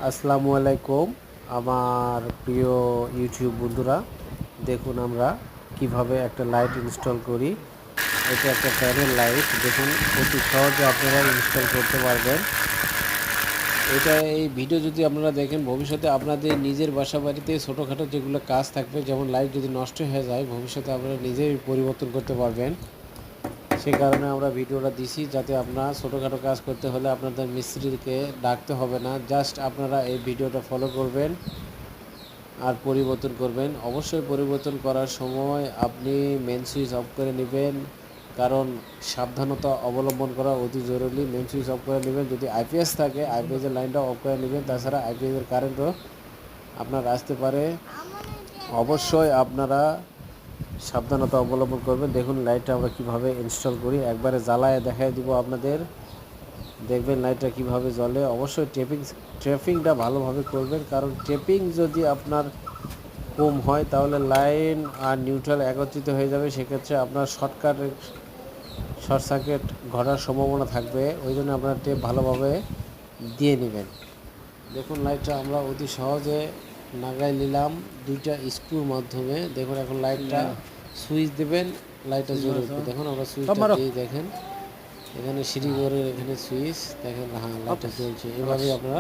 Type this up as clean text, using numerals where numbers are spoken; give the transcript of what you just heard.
আসসালামু আলাইকুম আমার প্রিয় ইউটিউব বন্ধুরা। দেখুন আমরা কিভাবে একটা লাইট ইনস্টল করি। এটা একটা প্যানেল লাইট, দেখুন অতি সহজে আপনারা ইনস্টল করতে পারবেন। এটা এই ভিডিও যদি আপনারা দেখেন, ভবিষ্যতে আপনাদের নিজের বাসা বাড়িতে ছোটোখাটো যেগুলো কাজ থাকবে, যেমন লাইট যদি নষ্ট হয়ে যায়, ভবিষ্যতে আপনারা নিজেই পরিবর্তন করতে পারবেন। সে কারণে আমরা ভিডিওটা দিছি, যাতে আপনার ছোটোখাটো কাজ করতে হলে আপনাদের মিস্ত্রিকে ডাকতে হবে না। জাস্ট আপনারা এই ভিডিওটা ফলো করবেন আর পরিবর্তন করবেন। অবশ্যই পরিবর্তন করার সময় আপনি মেন সুইচ অফ করে নেবেন, কারণ সাবধানতা অবলম্বন করা অতি জরুরি। মেন সুইচ অফ করে নেবেন, যদি আইপিএস থাকে আইপিএসের লাইনটা অফ করে নেবেন, তাছাড়া আইপিএসের কারেন্টও আপনার আসতে পারে। অবশ্যই আপনারা সাবধানতা অবলম্বন করবেন। দেখুন লাইটটা আমরা কিভাবে ইনস্টল করি, একবারে জ্বালায় দেখাই দিব আপনাদের। দেখবেন লাইটটা কিভাবে জ্বলে। অবশ্যই ট্রেপিংটা ভালোভাবে করবেন, কারণ ট্রেপিং যদি আপনার কম হয় তাহলে লাইন আর নিউট্রাল একত্রিত হয়ে যাবে, সেক্ষেত্রে আপনার শর্ট সার্কিট ঘটার সম্ভাবনা থাকবে। ওই জন্য আপনার টেপ ভালোভাবে দিয়ে নেবেন। দেখুন লাইটটা আমরা অতি সহজে লাগাই নিলাম দুইটা স্ক্রুর মাধ্যমে। দেখুন এখন লাইটটা সুইচ দেবেন, লাইটটা জ্বলে উঠবে। দেখুন আমরা সুইচটা দিয়ে দেখেন, এখানে সিঁড়ি ঘরের এখানে সুইচ দেখেন, হ্যাঁ লাইটটা জ্বলছে। এভাবেই আপনারা